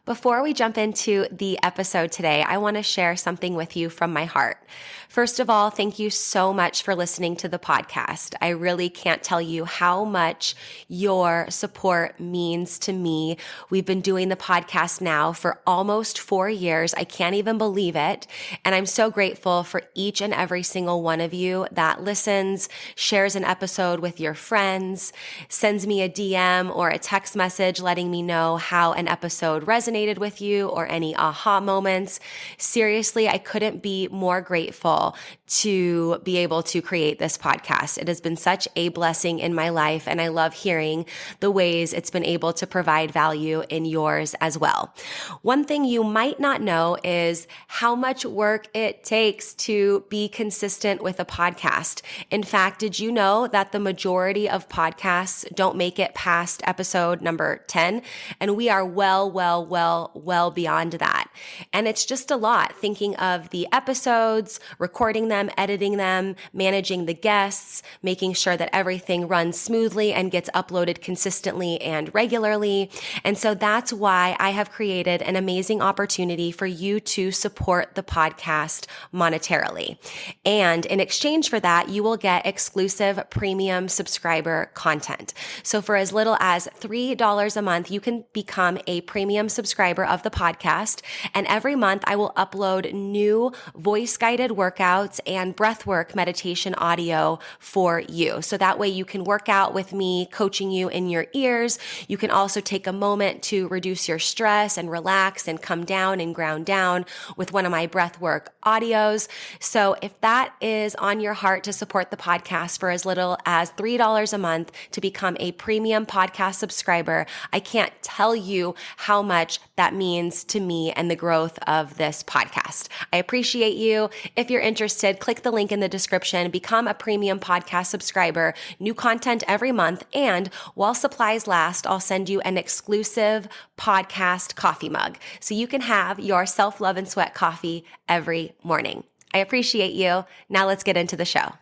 Before we jump into the episode today, I want to share something with you from my heart. First of all, thank you so much for listening to the podcast. I really can't tell you how much your support means to me. We've been doing the podcast now for almost 4 years. I can't even believe it. And I'm so grateful for each and every single one of you that listens, shares an episode with your friends, sends me a DM or a text message letting me know how an episode resonated with you or any aha moments. Seriously, I couldn't be more grateful to be able to create this podcast. It has been such a blessing in my life, and I love hearing the ways it's been able to provide value in yours as well. One thing you might not know is how much work it takes to be consistent with a podcast. In fact, did you know that the majority of podcasts don't make it past episode number 10? And we are well beyond that. And it's just a lot thinking of the episodes, recording them, editing them, managing the guests, making sure that everything runs smoothly and gets uploaded consistently and regularly. And so that's why I have created an amazing opportunity for you to support the podcast monetarily. And in exchange for that, you will get exclusive premium subscriber content. So for as little as $3 a month, you can become a premium subscriber of the podcast. And every month I will upload new voice-guided workouts and breathwork meditation audio for you. So that way you can work out with me, coaching you in your ears. You can also take a moment to reduce your stress and relax and come down and ground down with one of my breathwork audios. So if that is on your heart to support the podcast for as little as $3 a month to become a premium podcast subscriber, I can't tell you how much that means to me and the growth of this podcast. I appreciate you. If you're interested, click the link in the description, become a premium podcast subscriber, new content every month, and while supplies last, I'll send you an exclusive podcast coffee mug so you can have your self-love and sweat coffee every morning. I appreciate you. Now let's get into the show.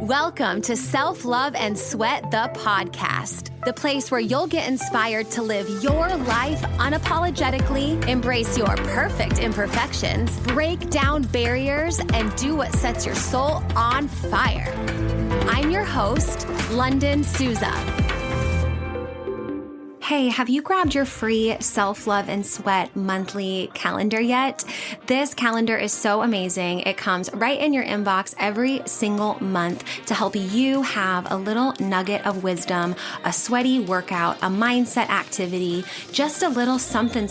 Welcome to Self-Love and Sweat, the podcast, the place where you'll get inspired to live your life unapologetically, embrace your perfect imperfections, break down barriers, and do what sets your soul on fire. I'm your host, Lunden Souza. Hey, have you grabbed your free Self-Love and Sweat monthly calendar yet? This calendar is so amazing. It comes right in your inbox every single month to help you have a little nugget of wisdom, a sweaty workout, a mindset activity, just a little something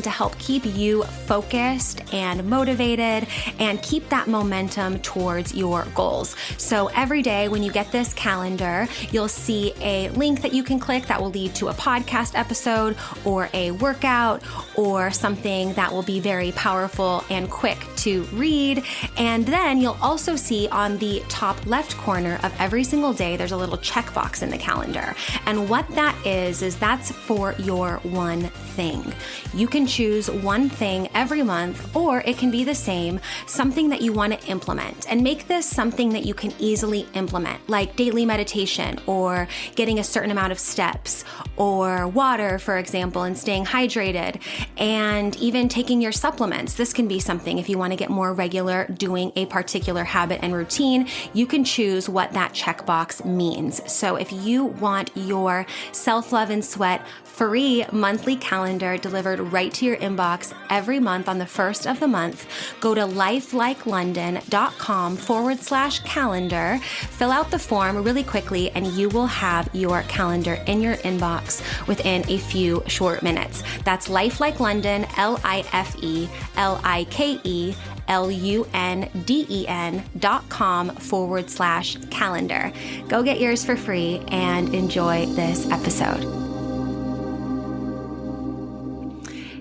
to help keep you focused and motivated and keep that momentum towards your goals. So every day when you get this calendar, you'll see a link that you can click that will lead to a podcast episode or a workout or something that will be very powerful and quick to read. And then you'll also see on the top left corner of every single day, there's a little checkbox in the calendar. And what that is that's for your one thing. You can choose one thing every month, or it can be the same, something that you want to implement, and make this something that you can easily implement, like daily meditation or getting a certain amount of steps or water, for example, and staying hydrated, and even taking your supplements. This can be something if you want to get more regular doing a particular habit and routine, you can choose what that checkbox means. So if you want your Self-Love and Sweat free monthly calendar delivered right to your inbox every month on the first of the month, go to lifelikelunden.com/calendar, fill out the form really quickly, and you will have your calendar in your inbox within a few short minutes. That's lifelikelunden, lifelikelunden.com/calendar. Go get yours for free and enjoy this episode.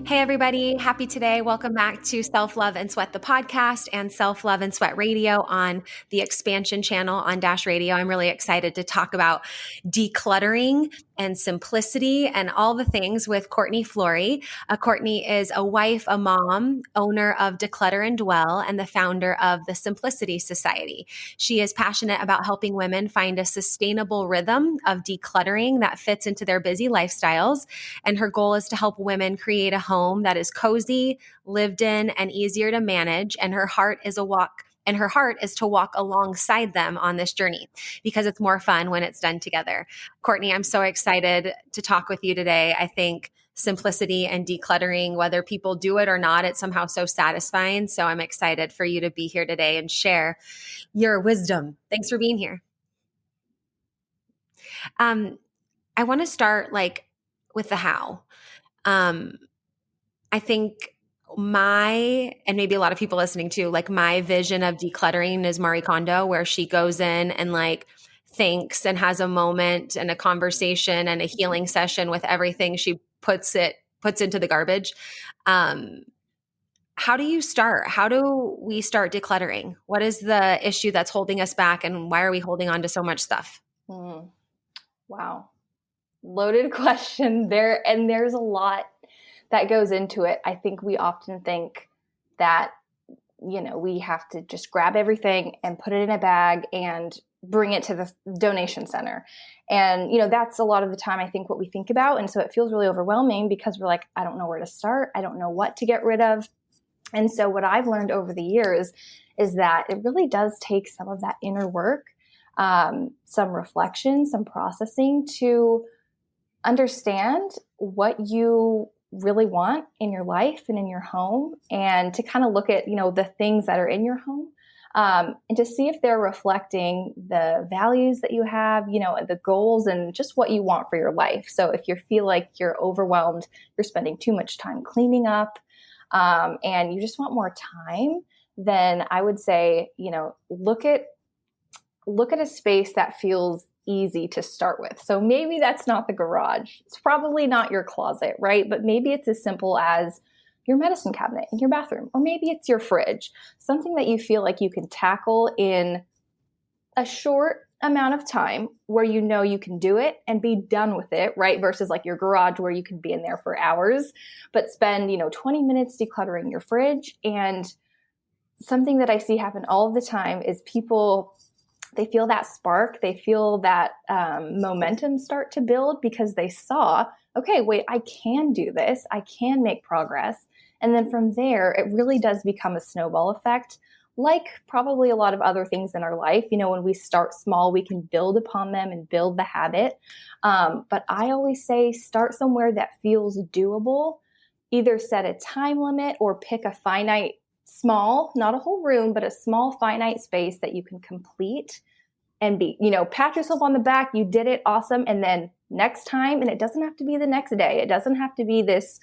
Hey, everybody. Happy today. Welcome back to Self Love and Sweat, the podcast, and Self Love and Sweat Radio on the Expansion channel on Dash Radio. I'm really excited to talk about decluttering and simplicity and all the things with Courtney Florey. Courtney is a wife, a mom, owner of Declutter Dwell, and the founder of the Simplicity Society. She is passionate about helping women find a sustainable rhythm of decluttering that fits into their busy lifestyles. And her goal is to help women create a home that is cozy, lived in, and easier to manage. And her heart is to walk alongside them on this journey because it's more fun when it's done together. Courtney, I'm so excited to talk with you today. I think simplicity and decluttering, whether people do it or not, it's somehow so satisfying. So I'm excited for you to be here today and share your wisdom. Thanks for being here. I want to start with the how. I think and maybe a lot of people listening too, my vision of decluttering is Marie Kondo, where she goes in and thinks and has a moment and a conversation and a healing session with everything she puts into the garbage. How do you start? How do we start decluttering? What is the issue that's holding us back, and why are we holding on to so much stuff? Wow. Loaded question there. And there's a lot that goes into it. I think we often think that, we have to just grab everything and put it in a bag and bring it to the donation center. And, that's a lot of the time I think what we think about. And so it feels really overwhelming because we're like, I don't know where to start. I don't know what to get rid of. And so what I've learned over the years is that it really does take some of that inner work, some reflection, some processing to understand what you really want in your life and in your home, and to kind of look at, the things that are in your home, and to see if they're reflecting the values that you have, the goals and just what you want for your life. So if you feel like you're overwhelmed, you're spending too much time cleaning up, and you just want more time, then I would say, look at a space that feels easy to start with. So maybe that's not the garage. It's probably not your closet, right? But maybe it's as simple as your medicine cabinet in your bathroom, or maybe it's your fridge, something that you feel like you can tackle in a short amount of time where you can do it and be done with it, right? Versus your garage where you can be in there for hours, but spend, 20 minutes decluttering your fridge. And something that I see happen all the time is people, they feel that spark, they feel that momentum start to build because they saw, okay, wait, I can do this. I can make progress. And then from there, it really does become a snowball effect, like probably a lot of other things in our life. When we start small, we can build upon them and build the habit. But I always say start somewhere that feels doable. Either set a time limit or pick a finite, small, not a whole room, but a small finite space that you can complete and pat yourself on the back. You did it. Awesome. And then next time, and it doesn't have to be the next day. It doesn't have to be this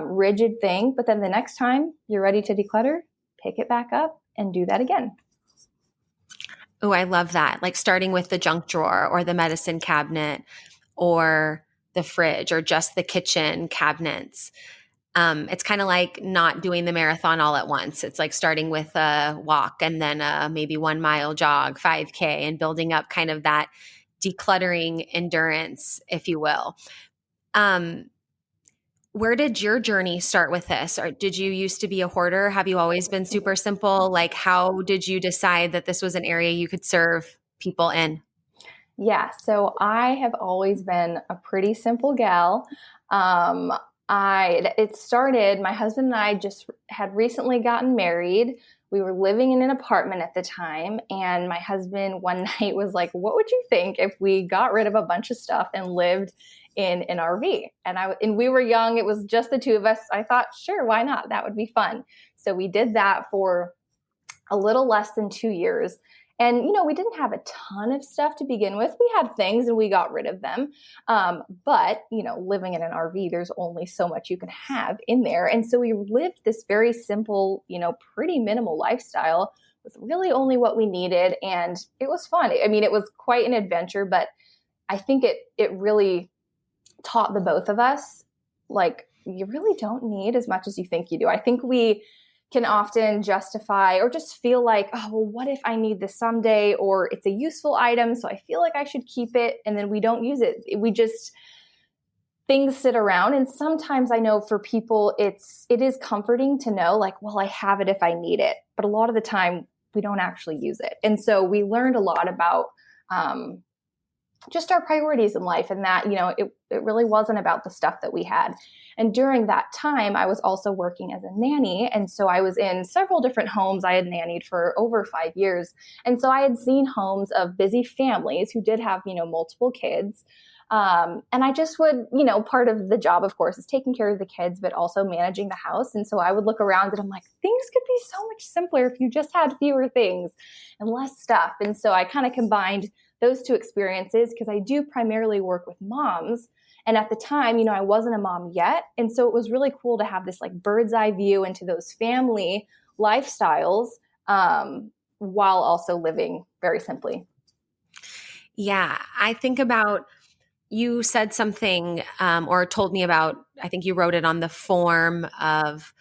rigid thing, but then the next time you're ready to declutter, pick it back up and do that again. Oh, I love that. Starting with the junk drawer or the medicine cabinet or the fridge or just the kitchen cabinets. It's kind of like not doing the marathon all at once. It's like starting with a walk and then maybe 1 mile jog, 5K, and building up kind of that decluttering endurance, if you will. Where did your journey start with this? Or did you used to be a hoarder? Have you always been super simple? How did you decide that this was an area you could serve people in? Yeah, so I have always been a pretty simple gal. It started, my husband and I just had recently gotten married. We were living in an apartment at the time, and my husband one night was like, what would you think if we got rid of a bunch of stuff and lived in an RV? And we were young. It was just the two of us. I thought, sure, why not? That would be fun. So we did that for a little less than 2 years. And, we didn't have a ton of stuff to begin with. We had things and we got rid of them. But, living in an RV, there's only so much you can have in there. And so we lived this very simple, pretty minimal lifestyle with really only what we needed. And it was fun. I mean, it was quite an adventure, but I think it really taught the both of us, you really don't need as much as you think you do. I think we can often justify or just feel like, oh, well, what if I need this someday, or it's a useful item, so I feel like I should keep it, and then we don't use it. Things sit around, and sometimes I know for people it is comforting to know, like, well, I have it if I need it, but a lot of the time we don't actually use it. And so we learned a lot about just our priorities in life, and that, it really wasn't about the stuff that we had. And during that time, I was also working as a nanny. And so I was in several different homes. I had nannied for over 5 years. And so I had seen homes of busy families who did have, multiple kids. And I just would, part of the job, of course, is taking care of the kids, but also managing the house. And so I would look around and I'm like, things could be so much simpler if you just had fewer things and less stuff. And so I kind of combined those two experiences, because I do primarily work with moms. And at the time, I wasn't a mom yet. And so it was really cool to have this like bird's eye view into those family lifestyles, while also living very simply. Yeah. I think about, you said something or told me about, I think you wrote it on the form of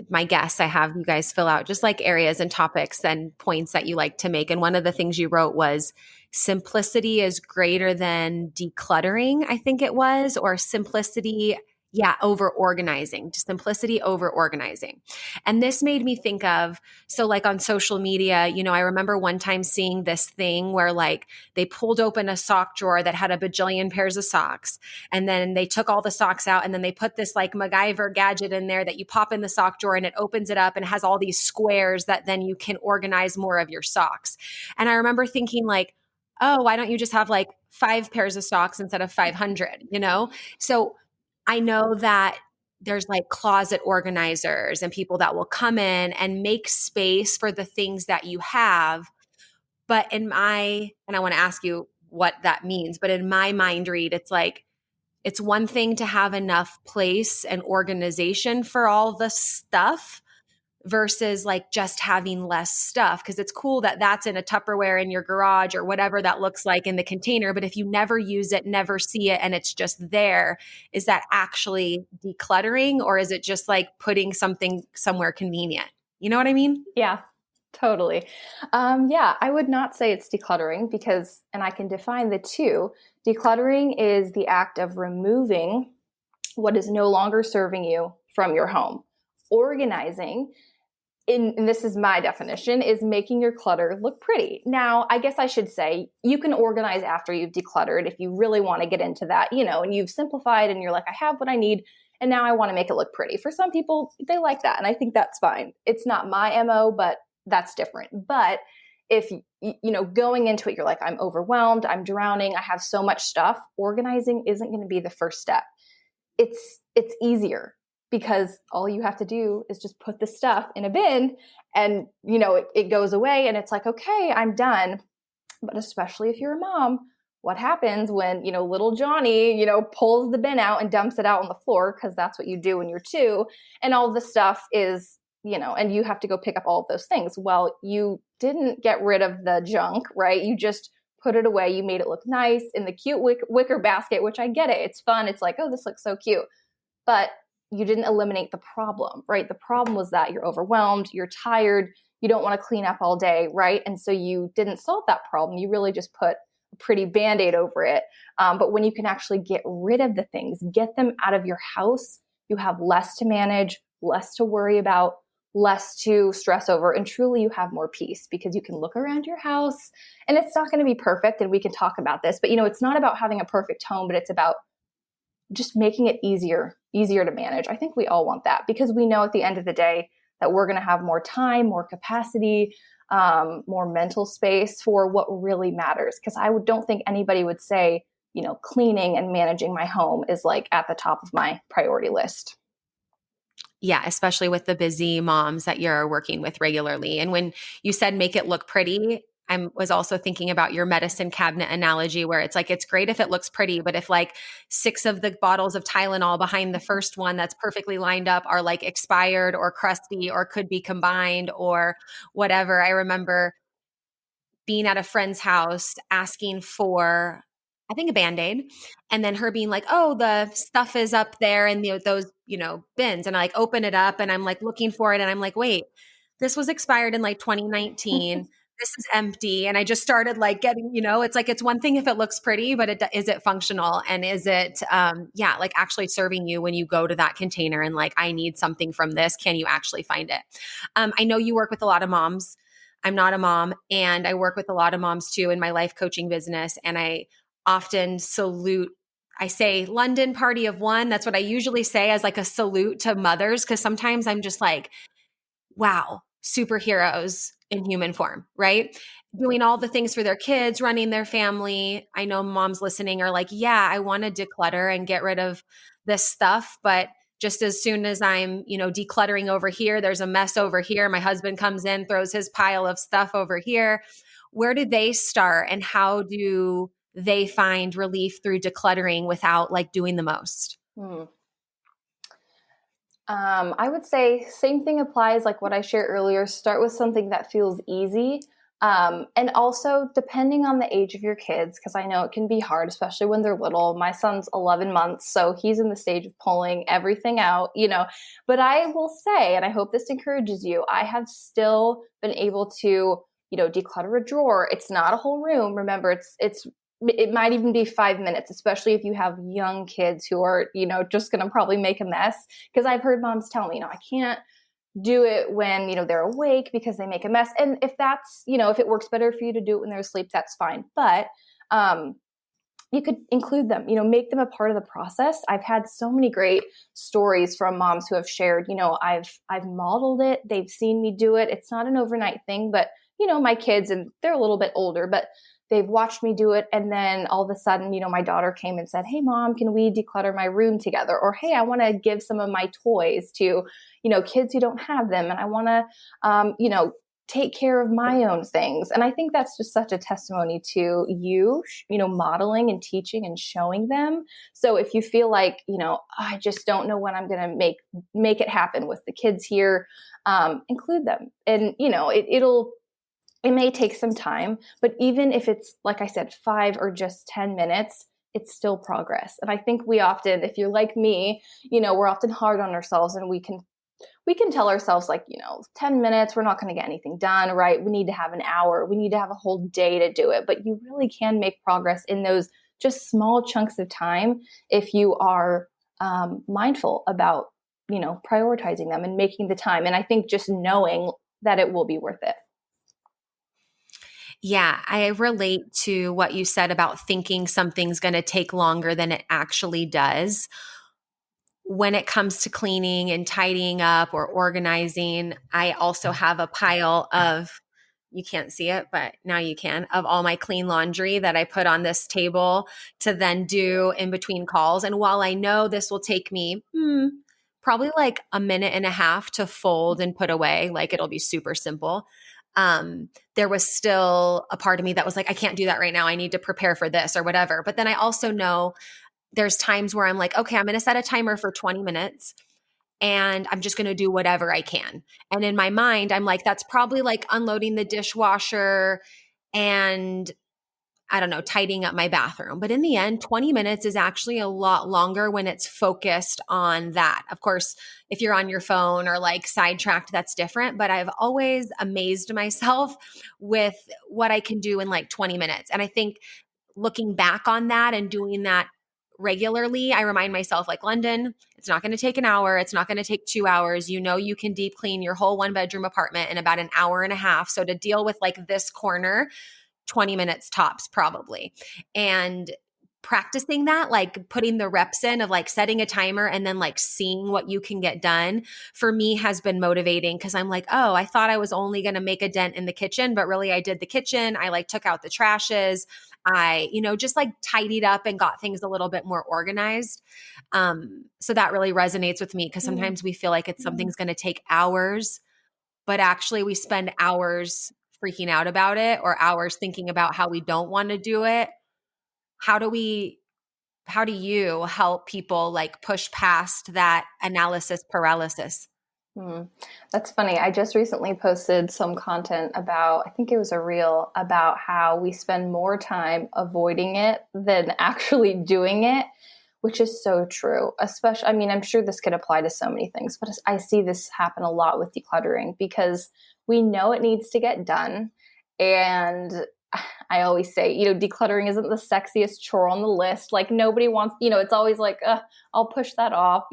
my guests. I have you guys fill out just like areas and topics and points that you like to make. And one of the things you wrote was simplicity is greater than decluttering, I think it was, or simplicity. Yeah, over organizing, just simplicity over organizing. And this made me think of, so like on social media, I remember one time seeing this thing where like they pulled open a sock drawer that had a bajillion pairs of socks. And then they took all the socks out and then they put this like MacGyver gadget in there that you pop in the sock drawer and it opens it up and has all these squares that then you can organize more of your socks. And I remember thinking like, oh, why don't you just have like 5 pairs of socks instead of 500, So I know that there's like closet organizers and people that will come in and make space for the things that you have. But and I want to ask you what that means, but in my mind read, it's like, it's one thing to have enough place and organization for all the stuff versus like just having less stuff. Because it's cool that that's in a Tupperware in your garage or whatever that looks like in the container. But if you never use it, never see it, and it's just there, is that actually decluttering, or is it just like putting something somewhere convenient? You know what I mean? Yeah, totally. Yeah, I would not say it's decluttering because, and I can define the two. Decluttering is the act of removing what is no longer serving you from your home. Organizing, and this is my definition, is making your clutter look pretty. Now, I guess I should say you can organize after you've decluttered if you really want to get into that, and you've simplified and you're like, I have what I need and now I want to make it look pretty. For some people, they like that, and I think that's fine. It's not my MO, but that's different. But if, going into it, you're like, I'm overwhelmed, I'm drowning, I have so much stuff, organizing isn't going to be the first step. It's easier, because all you have to do is just put the stuff in a bin and, it goes away and it's like, okay, I'm done. But especially if you're a mom, what happens when, little Johnny, pulls the bin out and dumps it out on the floor, because that's what you do when you're 2, and all the stuff is, and you have to go pick up all of those things. Well, you didn't get rid of the junk, right? You just put it away. You made it look nice in the cute wicker basket, which I get it. It's fun. It's like, oh, this looks so cute. But you didn't eliminate the problem, right? The problem was that you're overwhelmed, you're tired, you don't want to clean up all day, right? And so you didn't solve that problem. You really just put a pretty Band-Aid over it. But when you can actually get rid of the things, get them out of your house, you have less to manage, less to worry about, less to stress over, and truly you have more peace, because you can look around your house, and it's not going to be perfect, and we can talk about this, but it's not about having a perfect home, but it's about just making it easier to manage. I think we all want that, because we know at the end of the day that we're going to have more time, more capacity, more mental space for what really matters. Because I don't think anybody would say, cleaning and managing my home is like at the top of my priority list. Yeah, especially with the busy moms that you're working with regularly. And when you said make it look pretty, I was also thinking about your medicine cabinet analogy, where it's like, it's great if it looks pretty, but if like 6 of the bottles of Tylenol behind the first one that's perfectly lined up are like expired or crusty or could be combined or whatever. I remember being at a friend's house asking for, I think a Band-Aid. And then her being like, oh, the stuff is up there in those, bins. And I like open it up and I'm like looking for it. And I'm like, wait, this was expired in like 2019. This is empty. And I just started like getting, it's like, it's one thing if it looks pretty, but is it functional? And is it, like actually serving you when you go to that container and like, I need something from this. Can you actually find it? I know you work with a lot of moms. I'm not a mom, and I work with a lot of moms too in my life coaching business. And I often I say Lunden party of one. That's what I usually say as like a salute to mothers. Cause sometimes I'm just like, wow, superheroes in human form, right? Doing all the things for their kids, running their family. I know moms listening are like, yeah, I want to declutter and get rid of this stuff. But just as soon as I'm, decluttering over here, there's a mess over here. My husband comes in, throws his pile of stuff over here. Where do they start and how do they find relief through decluttering without like doing the most? I would say same thing applies like what I shared earlier. Start with something that feels easy. And also depending on the age of your kids, because I know it can be hard, especially when they're little. My son's 11 months, so he's in the stage of pulling everything out, But I will say, and I hope this encourages you, I have still been able to, declutter a drawer. It's not a whole room. Remember, it might even be 5 minutes, especially if you have young kids who are, just going to probably make a mess. Because I've heard moms tell me, I can't do it when, they're awake because they make a mess. And if that's, if it works better for you to do it when they're asleep, that's fine. But you could include them, make them a part of the process. I've had so many great stories from moms who have shared, I've modeled it. They've seen me do it. It's not an overnight thing, but my kids, and they're a little bit older, but they've watched me do it. And then all of a sudden, my daughter came and said, hey, Mom, can we declutter my room together? Or, hey, I want to give some of my toys to, kids who don't have them. And I want to, take care of my own things. And I think that's just such a testimony to you, modeling and teaching and showing them. So if you feel like, I just don't know when I'm going to make it happen with the kids here, include them. And, it may take some time, but even if it's, like I said, 5 or just 10 minutes, it's still progress. And I think we often, if you're like me, we're often hard on ourselves, and we can tell ourselves like, 10 minutes, we're not going to get anything done, right? We need to have an hour. We need to have a whole day to do it. But you really can make progress in those just small chunks of time if you are mindful about, prioritizing them and making the time. And I think just knowing that it will be worth it. Yeah, I relate to what you said about thinking something's going to take longer than it actually does. When it comes to cleaning and tidying up or organizing, I also have a pile of, you can't see it, but now you can, of all my clean laundry that I put on this table to then do in between calls. And while I know this will take me probably like a minute and a half to fold and put away, like it'll be super simple. There was still a part of me that was like, I can't do that right now. I need to prepare for this or whatever. But then I also know there's times where I'm like, okay, I'm going to set a timer for 20 minutes and I'm just going to do whatever I can. And in my mind, I'm like, that's probably like unloading the dishwasher and I don't know, tidying up my bathroom. But in the end, 20 minutes is actually a lot longer when it's focused on that. Of course, if you're on your phone or like sidetracked, that's different. But I've always amazed myself with what I can do in like 20 minutes. And I think looking back on that and doing that regularly, I remind myself like, Lunden, it's not going to take an hour. It's not going to take 2 hours. You can deep clean your whole 1-bedroom apartment in about an hour and a half. So to deal with like this corner, 20 minutes tops probably. And practicing that, like putting the reps in of like setting a timer and then like seeing what you can get done for me has been motivating because I'm like, oh, I thought I was only going to make a dent in the kitchen, but really I did the kitchen. I like took out the trashes. I, just like tidied up and got things a little bit more organized. So that really resonates with me because sometimes we feel like something's going to take hours, but actually we spend hours freaking out about it or hours thinking about how we don't want to do it. How do you help people like push past that analysis paralysis? Hmm. That's funny. I just recently posted some content about, I think it was a reel, about how we spend more time avoiding it than actually doing it, which is so true. Especially, I mean, I'm sure this could apply to so many things, but I see this happen a lot with decluttering because we know it needs to get done. And I always say, decluttering isn't the sexiest chore on the list. Like nobody wants, it's always like, I'll push that off.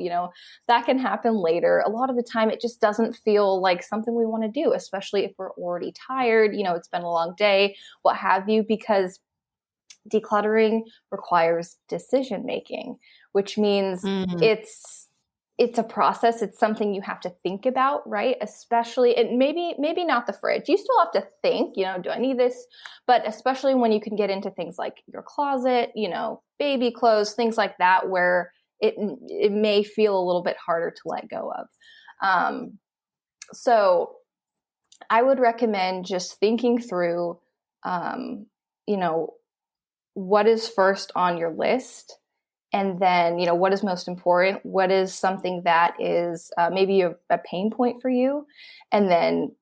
That can happen later. A lot of the time, it just doesn't feel like something we want to do, especially if we're already tired. It's been a long day, what have you, because decluttering requires decision making, which means Mm. it's a process. It's something you have to think about, right? Especially, and maybe not the fridge. You still have to think, do I need this? But especially when you can get into things like your closet, baby clothes, things like that, where it may feel a little bit harder to let go of. So I would recommend just thinking through, you know, what is first on your list, and then what is most important, what is something that is maybe a pain point for you. And then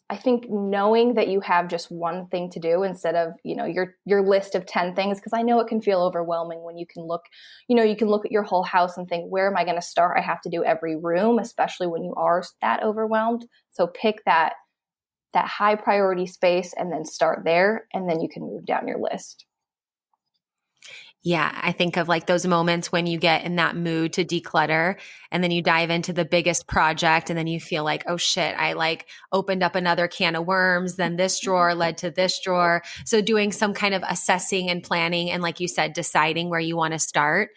I think knowing that you have just one thing to do instead of your list of 10 things, because I know it can feel overwhelming when you can look at your whole house and think, where am I going to start? I have to do every room, especially when you are that overwhelmed. So pick that high priority space and then start there, and then you can move down your list. Yeah, I think of like those moments when you get in that mood to declutter and then you dive into the biggest project and then you feel like, oh shit, I like opened up another can of worms, then this drawer led to this drawer. So doing some kind of assessing and planning and like you said, deciding where you want to start.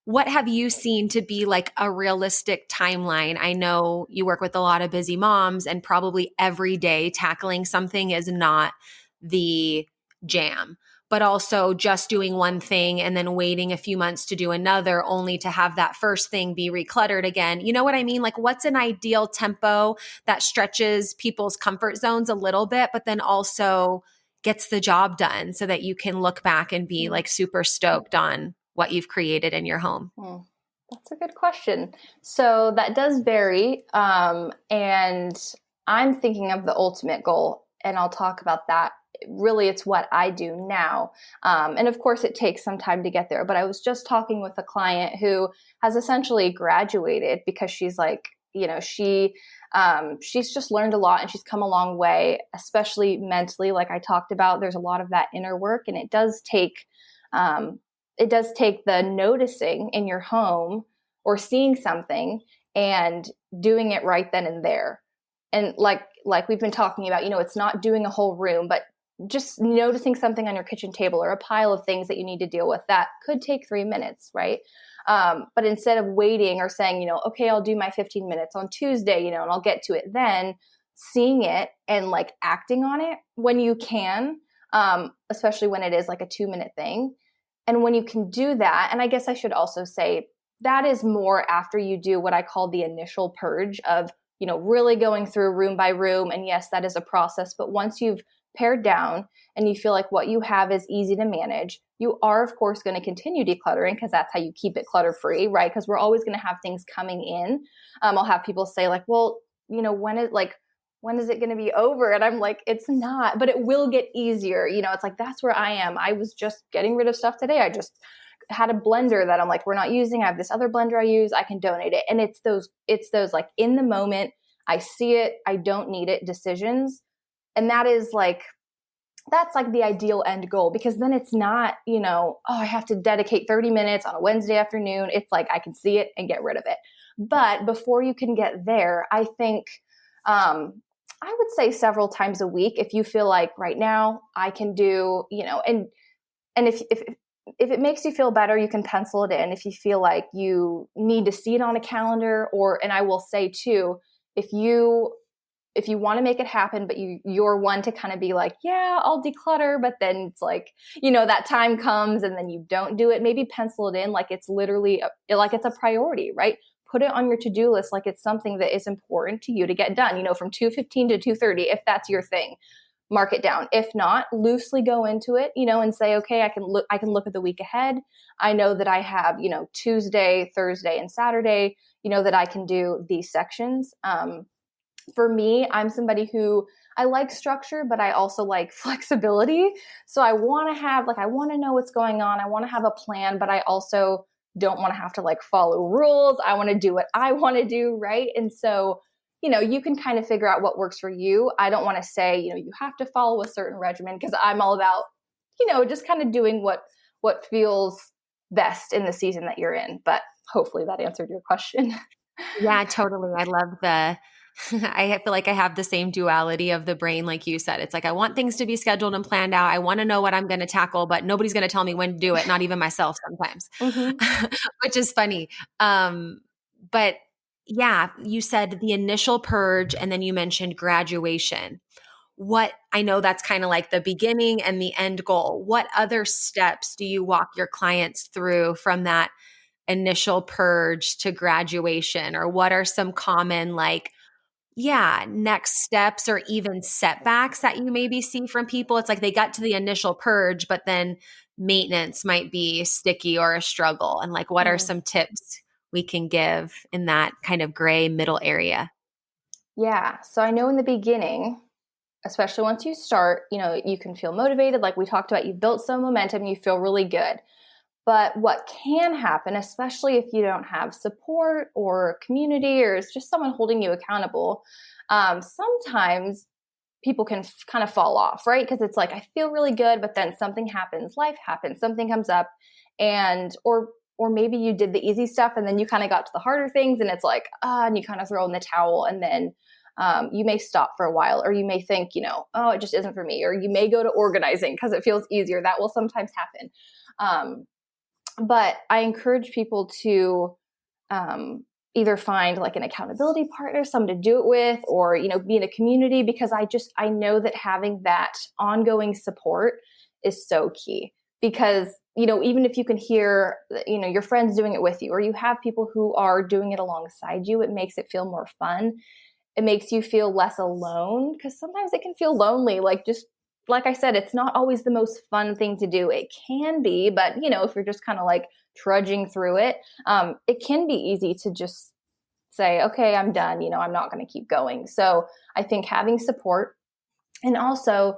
What have you seen to be like a realistic timeline? I know you work with a lot of busy moms and probably every day tackling something is not the jam, but also just doing one thing and then waiting a few months to do another only to have that first thing be recluttered again. You know what I mean? Like what's an ideal tempo that stretches people's comfort zones a little bit, but then also gets the job done so that you can look back and be like super stoked on what you've created in your home? That's a good question. So that does vary. And I'm thinking of the ultimate goal, and I'll talk about that. Really, it's what I do now. And of course, it takes some time to get there. But I was just talking with a client who has essentially graduated because she's like, she's just learned a lot and she's come a long way, especially mentally. Like I talked about, there's a lot of that inner work, and it does take the noticing in your home or seeing something and doing it right then and there. And like we've been talking about, it's not doing a whole room, but just noticing something on your kitchen table or a pile of things that you need to deal with that could take 3 minutes, right? But instead of waiting or saying, okay, I'll do my 15 minutes on Tuesday, and I'll get to it then, seeing it and like acting on it when you can, especially when it is like a 2-minute thing. And when you can do that, and I guess I should also say that is more after you do what I call the initial purge of, really going through room by room. And yes, that is a process. But once you've pared down and you feel like what you have is easy to manage, you are, of course, going to continue decluttering because that's how you keep it clutter free, right? Because we're always going to have things coming in. I'll have people say like, well, when is it going to be over? And I'm like, it's not, but it will get easier. It's like, that's where I am. I was just getting rid of stuff today. I just had a blender that I'm like, we're not using. I have this other blender I use. I can donate it. And it's those like in the moment, I see it, I don't need it decisions. And that's like the ideal end goal, because then it's not, I have to dedicate 30 minutes on a Wednesday afternoon. It's like, I can see it and get rid of it. But before you can get there, I think, I would say several times a week, if you feel like right now I can do, and if it makes you feel better, you can pencil it in. If you feel like you need to see it on a calendar, and I will say too, if you want to make it happen, but you're one to kind of be like, yeah, I'll declutter, but then it's like, that time comes and then you don't do it, maybe pencil it in like it's literally like it's a priority, right? Put it on your to-do list like it's something that is important to you to get done, from 2:15 to 2:30, if that's your thing. mark it down. If not, loosely go into it, and say, okay, I can look at the week ahead. I know that I have, Tuesday, Thursday, and Saturday, that I can do these sections. For me, I'm somebody who I like structure, but I also like flexibility. So I want to know what's going on. I want to have a plan, but I also don't want to have to follow rules. I want to do what I want to do. Right. And so, you can kind of figure out what works for you. I don't want to say, you have to follow a certain regimen, because I'm all about, just kind of doing what feels best in the season that you're in. But hopefully that answered your question. Yeah, totally. I love I feel like I have the same duality of the brain, like you said. It's like, I want things to be scheduled and planned out. I want to know what I'm going to tackle, but nobody's going to tell me when to do it, not even myself sometimes, Mm-hmm. which is funny. But yeah, you said the initial purge, and then you mentioned graduation. I know that's kind of like the beginning and the end goal. What other steps do you walk your clients through from that initial purge to graduation? Or what are some common next steps or even setbacks that you maybe see from people? It's like they got to the initial purge, but then maintenance might be sticky or a struggle. And what are some tips we can give in that kind of gray middle area? Yeah. So I know in the beginning, especially once you start, you can feel motivated. Like we talked about, you've built some momentum, you feel really good. But what can happen, especially if you don't have support or community, or it's just someone holding you accountable, sometimes people can kind of fall off, right? Because it's like, I feel really good, but then something happens, life happens, something comes up, or maybe you did the easy stuff and then you kind of got to the harder things, and it's like, and you kind of throw in the towel, and then you may stop for a while, or you may think, oh, it just isn't for me, or you may go to organizing because it feels easier. That will sometimes happen. But I encourage people to either find an accountability partner, someone to do it with, or, be in a community, because I know that having that ongoing support is so key. Because, even if you can hear, your friends doing it with you, or you have people who are doing it alongside you, it makes it feel more fun. It makes you feel less alone, because sometimes it can feel lonely. Like I said, it's not always the most fun thing to do. It can be, but if you're just kind of trudging through it, it can be easy to just say, okay, I'm done. I'm not going to keep going. So I think having support, and also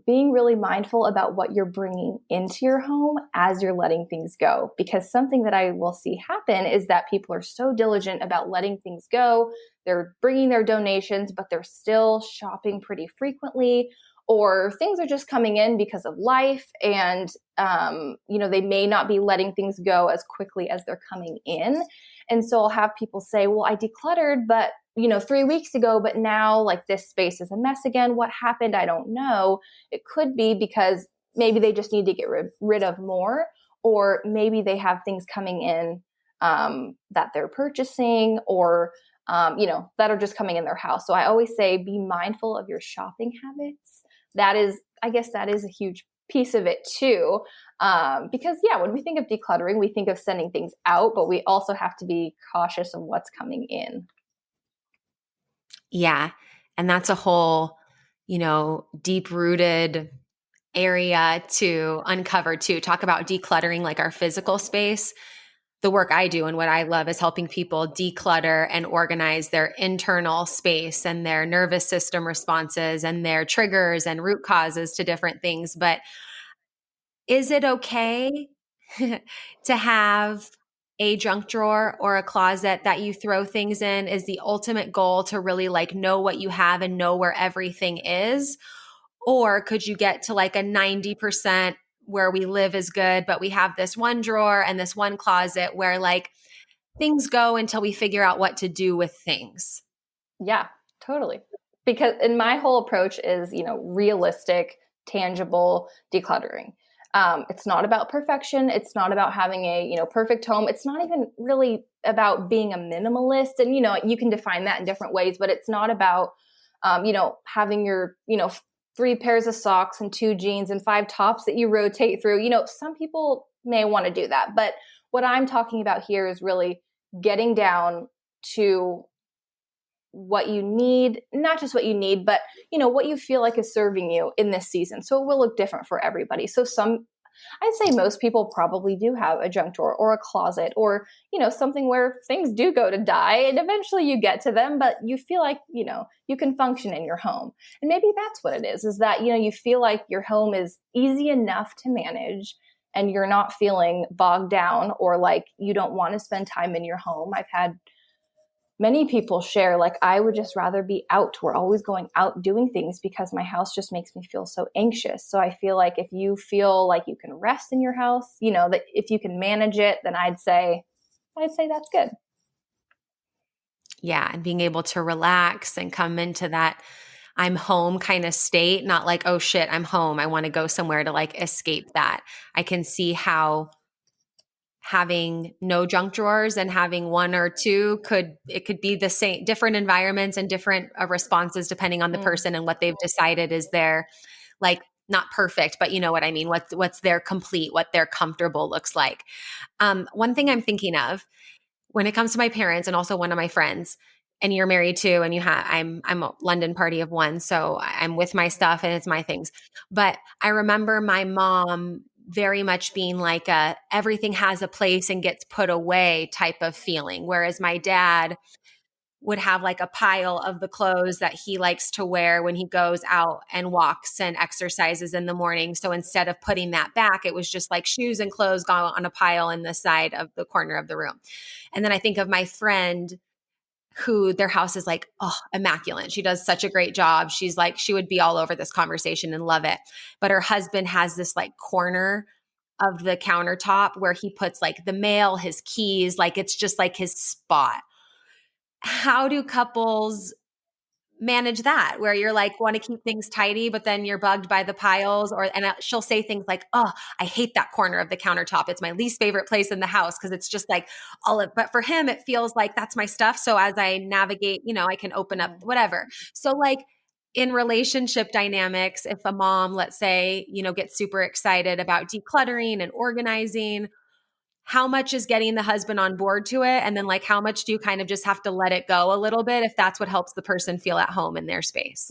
being really mindful about what you're bringing into your home as you're letting things go. Because something that I will see happen is that people are so diligent about letting things go. They're bringing their donations, but they're still shopping pretty frequently, or things are just coming in because of life. And, they may not be letting things go as quickly as they're coming in. And so I'll have people say, well, I decluttered, but 3 weeks ago, but now this space is a mess again. What happened? I don't know. It could be because maybe they just need to get rid of more, or maybe they have things coming in that they're purchasing, or that are just coming in their house. So I always say, be mindful of your shopping habits. I guess that is a huge piece of it too. Because when we think of decluttering, we think of sending things out, but we also have to be cautious of what's coming in. Yeah. And that's a whole, deep rooted area to uncover too. Talk about decluttering our physical space. The work I do and what I love is helping people declutter and organize their internal space and their nervous system responses and their triggers and root causes to different things. But is it okay to have a junk drawer or a closet that you throw things in? Is the ultimate goal to really know what you have and know where everything is? Or could you get to a 90% where we live is good, but we have this one drawer and this one closet where things go until we figure out what to do with things? Yeah, totally. And my whole approach is, realistic, tangible decluttering. It's not about perfection. It's not about having a, perfect home. It's not even really about being a minimalist. And, you can define that in different ways, but it's not about, having your, 3 pairs of socks and 2 jeans and 5 tops that you rotate through. Some people may want to do that, but what I'm talking about here is really getting down to what you need, not just what you need, but what you feel like is serving you in this season. So it will look different for everybody. So I'd say most people probably do have a junk drawer or a closet or, something where things do go to die and eventually you get to them, but you feel like, you can function in your home. And maybe that's what it is that, you feel like your home is easy enough to manage and you're not feeling bogged down or like you don't want to spend time in your home. I've had many people share, like, I would just rather be out. We're always going out doing things because my house just makes me feel so anxious. So I feel like if you feel like you can rest in your house, that if you can manage it, then I'd say that's good. Yeah. And being able to relax and come into that I'm home kind of state, not like, oh shit, I'm home. I want to go somewhere to like escape that. I can see how having no junk drawers and having one or two could be the same, different environments and different responses depending on the person and what they've decided is their, like, not perfect, but you know what I mean? What's their complete, what their comfortable looks like. One thing I'm thinking of when it comes to my parents and also one of my friends, and you're married too, and I'm a London party of one, so I'm with my stuff and it's my things. But I remember my mom very much being like everything has a place and gets put away type of feeling. Whereas my dad would have like a pile of the clothes that he likes to wear when he goes out and walks and exercises in the morning. So instead of putting that back, it was just like shoes and clothes gone on a pile in the side of the corner of the room. And then I think of my friend who their house is like, immaculate. She does such a great job. She's like, she would be all over this conversation and love it. But her husband has this like corner of the countertop where he puts like the mail, his keys, like it's just like his spot. How do couples manage that where you're like want to keep things tidy, but then you're bugged by the piles and she'll say things like, oh, I hate that corner of the countertop. It's my least favorite place in the house. Cause it's just like but for him, it feels like that's my stuff. So as I navigate, I can open up whatever. So like in relationship dynamics, if a mom, let's say, gets super excited about decluttering and organizing, how much is getting the husband on board to it? And then like, how much do you kind of just have to let it go a little bit if that's what helps the person feel at home in their space?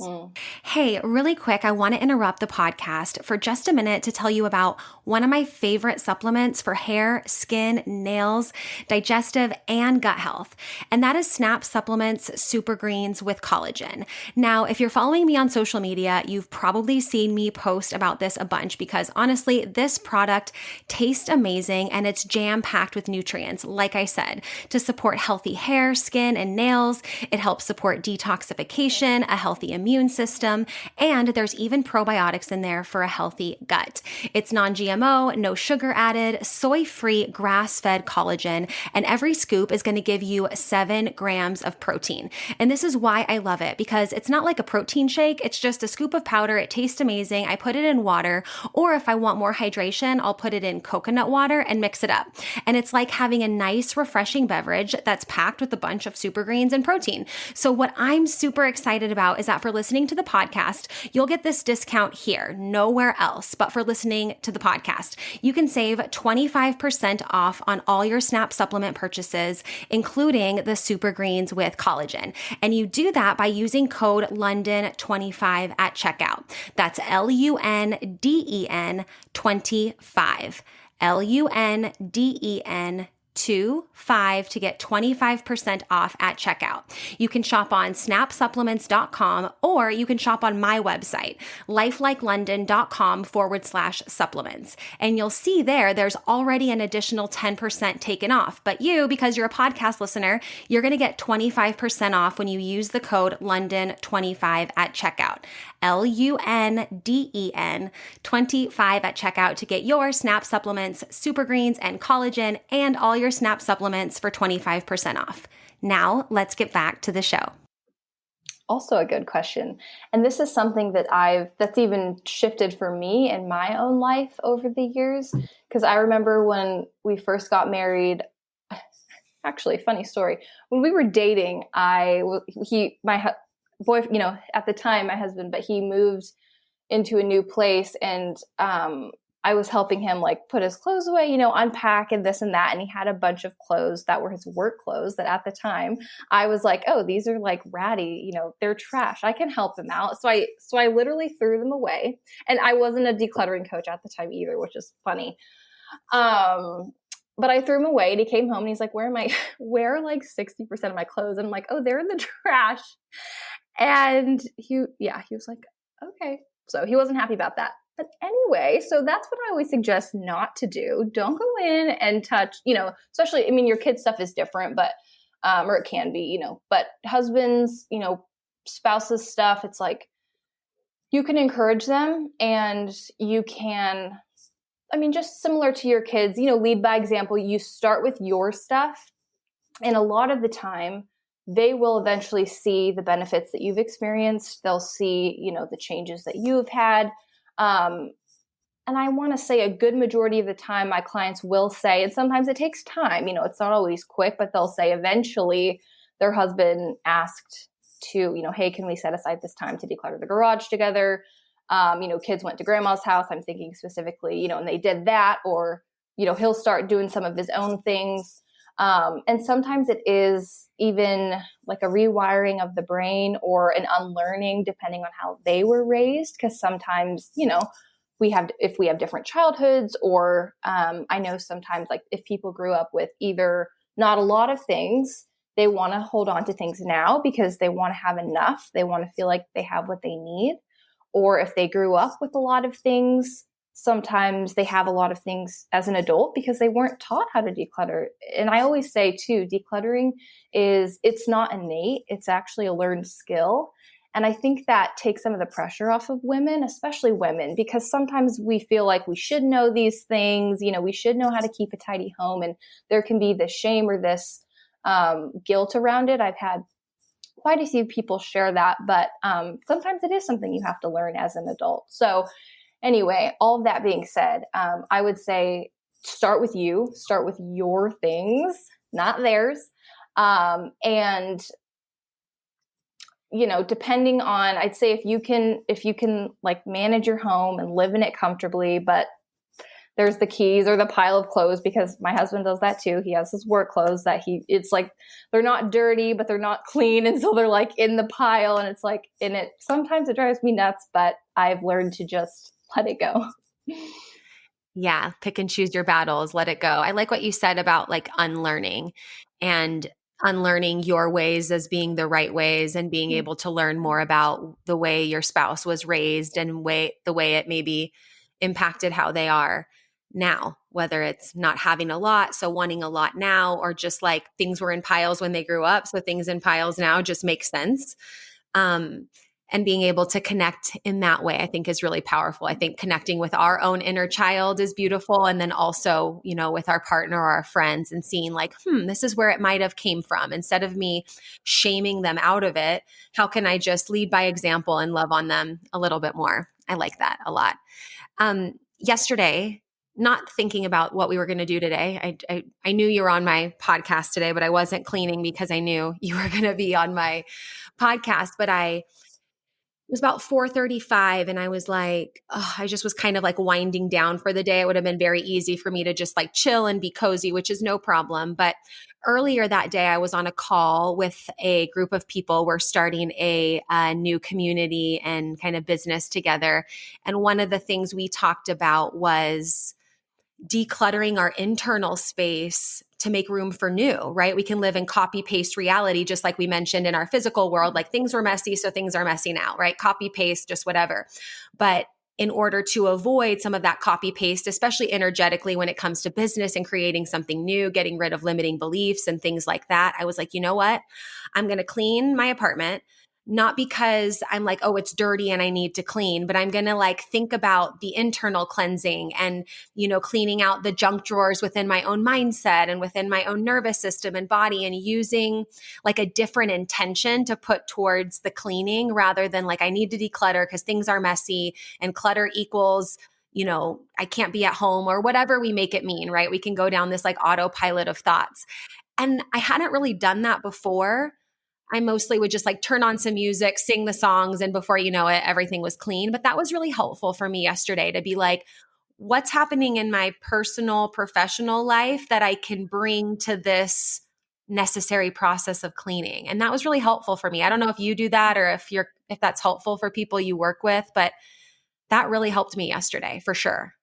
Hey, really quick, I want to interrupt the podcast for just a minute to tell you about one of my favorite supplements for hair, skin, nails, digestive, and gut health. And that is Snap Supplements Super Greens with collagen. Now, if you're following me on social media, you've probably seen me post about this a bunch because honestly, this product tastes amazing and it's jam-packed with nutrients, like I said, to support healthy hair, skin, and nails. It helps support detoxification, a healthy immune system, and there's even probiotics in there for a healthy gut. It's non-GMO, no sugar added, soy-free, grass-fed collagen, and every scoop is going to give you 7 grams of protein. And this is why I love it, because it's not like a protein shake. It's just a scoop of powder. It tastes amazing. I put it in water, or if I want more hydration, I'll put it in coconut water and mix it up. And it's like having a nice, refreshing beverage that's packed with a bunch of super greens and protein. So what I'm super excited about is that for listening to the podcast, you'll get this discount here, nowhere else, but for listening to the podcast. You can save 25% off on all your Snap supplement purchases, including the super greens with collagen. And you do that by using code LONDON25 at checkout. That's LUNDEN 25. LUNDEN 25 to get 25% off at checkout. You can shop on snapsupplements.com or you can shop on my website, lifelikelondon.com/supplements. And you'll see there's already an additional 10% taken off. But you, because you're a podcast listener, you're going to get 25% off when you use the code LONDON25 at checkout. LUNDEN 25 at checkout to get your Snap supplements, super greens, and collagen, and all your Snap supplements for 25% off. Now, let's get back to the show. Also a good question. And this is something that's even shifted for me in my own life over the years. Because I remember when we first got married, actually, funny story. When we were dating, my boyfriend, at the time, my husband, but he moved into a new place and I was helping him like put his clothes away, unpack and this and that. And he had a bunch of clothes that were his work clothes that at the time I was like, oh, these are like ratty, they're trash. I can help him out. So I literally threw them away. And I wasn't a decluttering coach at the time either, which is funny. But I threw him away and he came home and he's like, where are like 60% of my clothes? And I'm like, oh, they're in the trash. And he was like, okay. So he wasn't happy about that. But anyway, so that's what I always suggest not to do. Don't go in and touch, especially, your kid's stuff is different, but, or it can be, but husbands, spouses stuff, it's like, you can encourage them and you can, just similar to your kids, lead by example. You start with your stuff. And a lot of the time, they will eventually see the benefits that you've experienced. They'll see, the changes that you've had. And I want to say a good majority of the time, my clients will say, and sometimes it takes time, it's not always quick, but they'll say eventually their husband asked to, hey, can we set aside this time to declutter the garage together? Kids went to grandma's house. I'm thinking specifically, and they did that, or, he'll start doing some of his own things. And sometimes it is even like a rewiring of the brain or an unlearning depending on how they were raised. Cause sometimes, if we have different childhoods, or, I know sometimes like if people grew up with either not a lot of things, they want to hold on to things now because they want to have enough. They want to feel like they have what they need. Or if they grew up with a lot of things, sometimes they have a lot of things as an adult because they weren't taught how to declutter. And I always say too, decluttering it's not innate. It's actually a learned skill. And I think that takes some of the pressure off of women, especially women, because sometimes we feel like we should know these things, we should know how to keep a tidy home. And there can be this shame or this guilt around it. I've had quite a few people share that, but sometimes it is something you have to learn as an adult. So anyway, all of that being said, I would say start with your things, not theirs. And, depending on, I'd say if you can like manage your home and live in it comfortably, but there's the keys or the pile of clothes, because my husband does that too. He has his work clothes that it's like, they're not dirty, but they're not clean. And so they're like in the pile, and it's like sometimes it drives me nuts, but I've learned to just let it go. Yeah. Pick and choose your battles, let it go. I like what you said about like unlearning your ways as being the right ways, and being able to learn more about the way your spouse was raised and the way it maybe impacted how they are now, whether it's not having a lot, so wanting a lot now, or just like things were in piles when they grew up, so things in piles now just make sense. And being able to connect in that way, I think is really powerful. I think connecting with our own inner child is beautiful. And then also, with our partner or our friends, and seeing like, this is where it might have came from. Instead of me shaming them out of it, how can I just lead by example and love on them a little bit more? I like that a lot. Yesterday, not thinking about what we were going to do today. I knew you were on my podcast today, but I wasn't cleaning because I knew you were going to be on my podcast. But it was about 4:35 and I was like, I just was kind of like winding down for the day. It would have been very easy for me to just like chill and be cozy, which is no problem. But earlier that day, I was on a call with a group of people. We're starting a new community and kind of business together. And one of the things we talked about was decluttering our internal space to make room for new, right? We can live in copy paste reality, just like we mentioned in our physical world, like things were messy, so things are messy now, right? Copy paste, just whatever. But in order to avoid some of that copy paste, especially energetically when it comes to business and creating something new, getting rid of limiting beliefs and things like that, I was like, you know what? I'm going to clean my apartment. Not because I'm like, oh, it's dirty and I need to clean, but I'm going to like think about the internal cleansing and, cleaning out the junk drawers within my own mindset and within my own nervous system and body, and using like a different intention to put towards the cleaning, rather than like, I need to declutter because things are messy and clutter equals, I can't be at home, or whatever we make it mean, right? We can go down this like autopilot of thoughts. And I hadn't really done that before. I mostly would just like turn on some music, sing the songs, and before you know it, everything was clean. But that was really helpful for me yesterday to be like, what's happening in my personal, professional life that I can bring to this necessary process of cleaning. And that was really helpful for me. I don't know if you do that or if that's helpful for people you work with, but that really helped me yesterday for sure.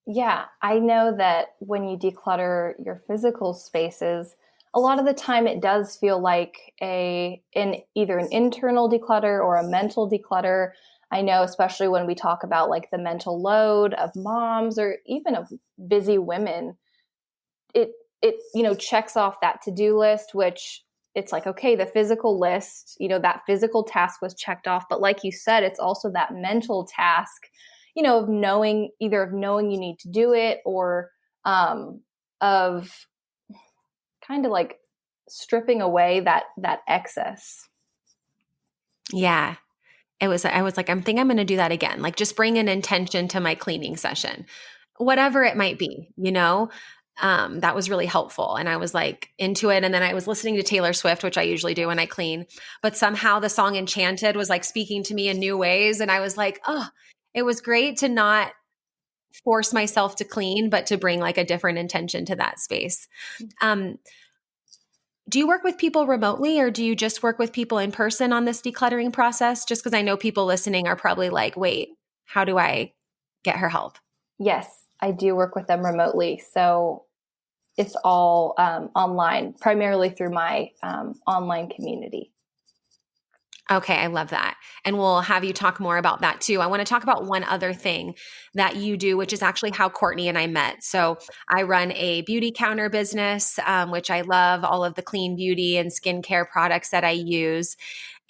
Yeah, I know that when you declutter your physical spaces, a lot of the time it does feel like either an internal declutter or a mental declutter. I know, especially when we talk about like the mental load of moms or even of busy women, it checks off that to-do list, which it's like, okay, the physical list, that physical task was checked off, but like you said, it's also that mental task, of knowing you need to do it, or of kind of like stripping away that excess. Yeah. I was like, I think I'm going to do that again. Like just bring an intention to my cleaning session, whatever it might be, that was really helpful. And I was like into it. And then I was listening to Taylor Swift, which I usually do when I clean, but somehow the song Enchanted was like speaking to me in new ways. And I was like, oh, it was great to not force myself to clean, but to bring like a different intention to that space. Do you work with people remotely or do you just work with people in person on this decluttering process? Just because I know people listening are probably like, wait, how do I get her help? Yes, I do work with them remotely. So it's all online, primarily through my online community. Okay, I love that. And we'll have you talk more about that too. I want to talk about one other thing that you do, which is actually how Courtney and I met. So I run a beauty counter business, which I love all of the clean beauty and skincare products that I use.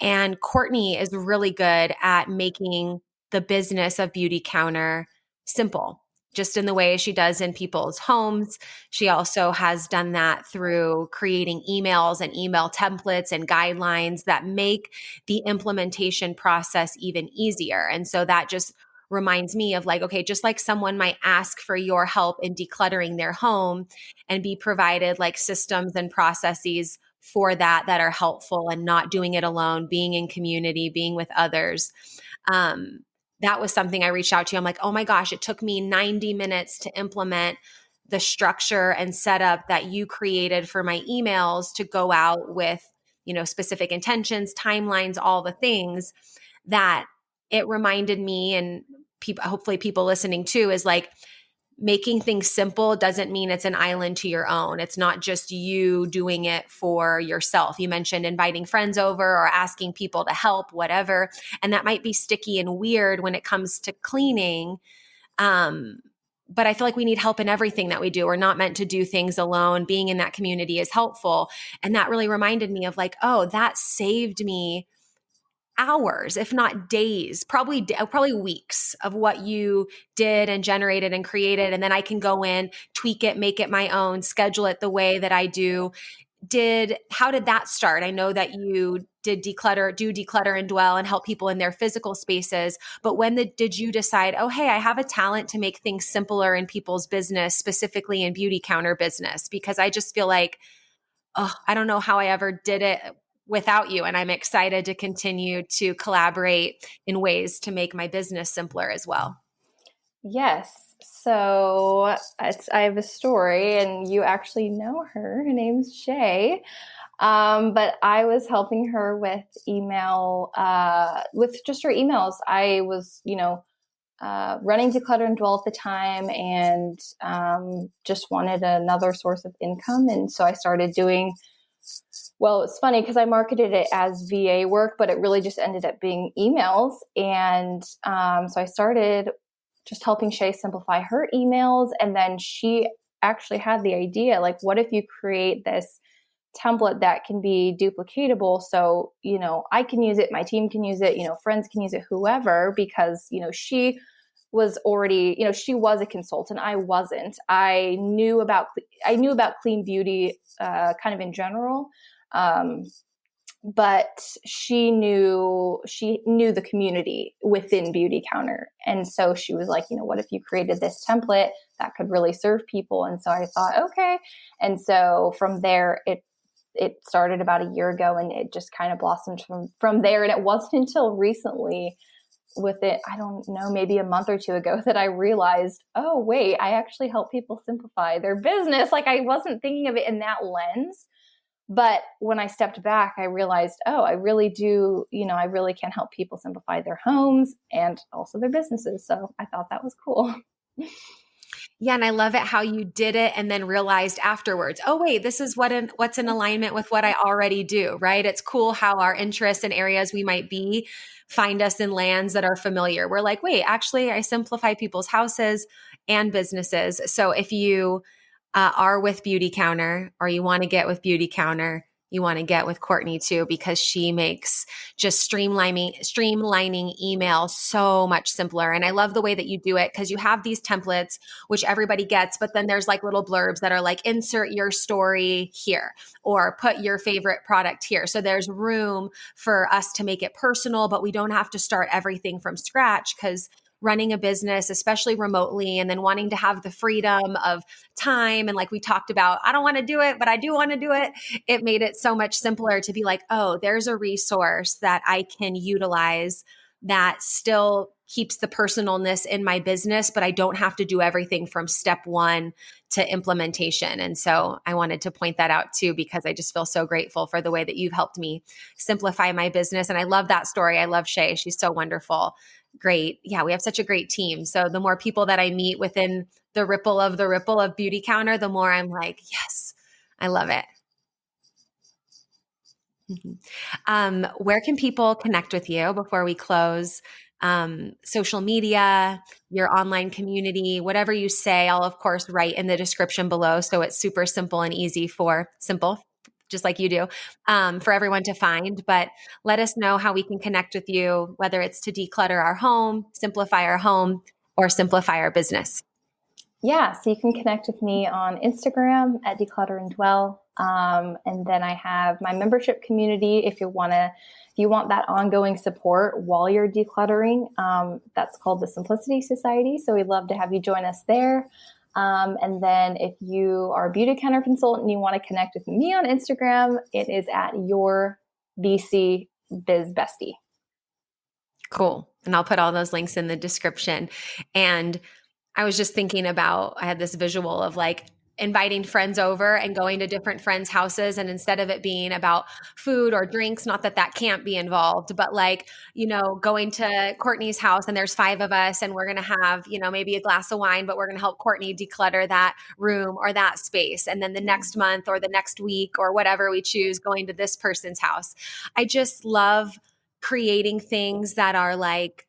And Courtney is really good at making the business of Beauty Counter simple, just in the way she does in people's homes. She also has done that through creating emails and email templates and guidelines that make the implementation process even easier. And so that just reminds me of like, okay, just like someone might ask for your help in decluttering their home and be provided like systems and processes for that are helpful and not doing it alone, being in community, being with others. That was something I reached out to you. I'm like, oh my gosh, it took me 90 minutes to implement the structure and setup that you created for my emails to go out with, specific intentions, timelines, all the things that it reminded me and people, hopefully people listening too, is like, making things simple doesn't mean it's an island to your own. It's not just you doing it for yourself. You mentioned inviting friends over or asking people to help, whatever. And that might be sticky and weird when it comes to cleaning. But I feel like we need help in everything that we do. We're not meant to do things alone. Being in that community is helpful. And that really reminded me of like, oh, that saved me hours, if not days, probably weeks of what you did and generated and created. And then I can go in, tweak it, make it my own, schedule it the way that I do. How did that start? I know that you do declutter and dwell and help people in their physical spaces. But did you decide, oh, hey, I have a talent to make things simpler in people's business, specifically in beauty counter business? Because I just feel like, oh, I don't know how I ever did it without you. And I'm excited to continue to collaborate in ways to make my business simpler as well. Yes. So I have a story, and you actually know her. Her name's Shay. But I was helping her with with just her emails. I was, running Declutter Dwell at the time, and just wanted another source of income. And so I started doing, well, it's funny because I marketed it as VA work, but it really just ended up being emails. And so I started just helping Shay simplify her emails. And then she actually had the idea, like, what if you create this template that can be duplicatable? So, I can use it, my team can use it, friends can use it, whoever, because, she was already, she was a consultant. I wasn't. I knew about clean beauty kind of in general. But she knew the community within Beauty Counter. And so she was like, what if you created this template that could really serve people? And so I thought, okay. And so from there, it started about a year ago, and it just kind of blossomed from there. And it wasn't until recently with it, I don't know, maybe a month or two ago that I realized, oh, wait, I actually help people simplify their business. Like I wasn't thinking of it in that lens. But when I stepped back, I realized, oh, I really do, I really can help people simplify their homes and also their businesses. So I thought that was cool. Yeah. And I love it how you did it and then realized afterwards, oh, wait, this is what's in alignment with what I already do, right? It's cool how our interests and areas we might be find us in lands that are familiar. We're like, wait, actually, I simplify people's houses and businesses. So if you are with Beauty Counter or you want to get with Beauty Counter, you want to get with Courtney too, because she makes just streamlining email so much simpler. And I love the way that you do it because you have these templates, which everybody gets, but then there's like little blurbs that are like, insert your story here or put your favorite product here. So there's room for us to make it personal, but we don't have to start everything from scratch because running a business, especially remotely, and then wanting to have the freedom of time. And like we talked about, I don't want to do it, but I do want to do it. It made it so much simpler to be like, oh, there's a resource that I can utilize that still keeps the personalness in my business, but I don't have to do everything from step one to implementation. And so I wanted to point that out too, because I just feel so grateful for the way that you've helped me simplify my business. And I love that story. I love Shay. She's so wonderful. Great. Yeah, we have such a great team. So the more people that I meet within the ripple of Beauty Counter, the more I'm like, yes, I love it. Where can people connect with you before we close? Social media, your online community, whatever you say, I'll of course write in the description below. So it's super simple and easy just like you do, for everyone to find. But let us know how we can connect with you, whether it's to declutter our home, simplify our home, or simplify our business. Yeah, so you can connect with me on Instagram at Declutter Dwell. And then I have my membership community if you want that ongoing support while you're decluttering. That's called the Simplicity Society. So we'd love to have you join us there. And then if you are a Beauty Counter consultant and you want to connect with me on Instagram, it is at your BC Biz Bestie. Cool. And I'll put all those links in the description. And I was just thinking about, I had this visual of like inviting friends over and going to different friends' houses. And instead of it being about food or drinks, not that that can't be involved, but like, going to Courtney's house and there's 5 of us and we're going to have, maybe a glass of wine, but we're going to help Courtney declutter that room or that space. And then the next month or the next week or whatever we choose, going to this person's house. I just love creating things that are like,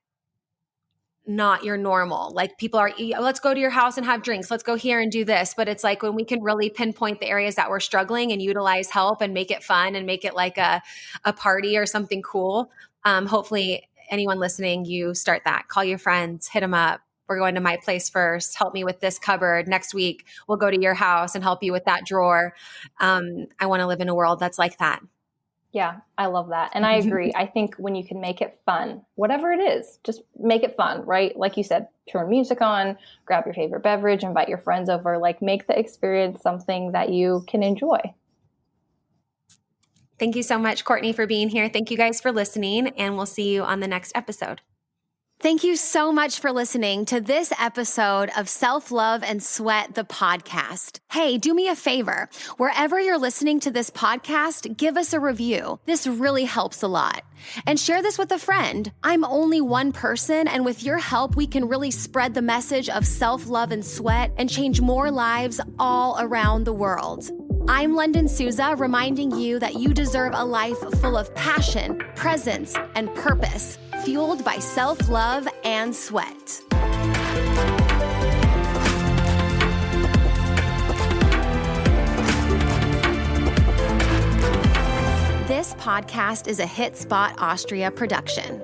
not your normal. Like people are, let's go to your house and have drinks. Let's go here and do this. But it's like when we can really pinpoint the areas that we're struggling and utilize help and make it fun and make it like a party or something cool. Hopefully anyone listening, you start that. Call your friends, hit them up. We're going to my place first. Help me with this cupboard. Next week, we'll go to your house and help you with that drawer. I want to live in a world that's like that. Yeah, I love that. And I agree. I think when you can make it fun, whatever it is, just make it fun, right? Like you said, turn music on, grab your favorite beverage, invite your friends over, like make the experience something that you can enjoy. Thank you so much, Courtney, for being here. Thank you guys for listening, and we'll see you on the next episode. Thank you so much for listening to this episode of Self-Love and Sweat, the podcast. Hey, do me a favor. Wherever you're listening to this podcast, give us a review. This really helps a lot. And share this with a friend. I'm only one person, and with your help, we can really spread the message of self-love and sweat and change more lives all around the world. I'm Lunden Souza, reminding you that you deserve a life full of passion, presence, and purpose, fueled by self-love and sweat. This podcast is a Hit Spot Austria production.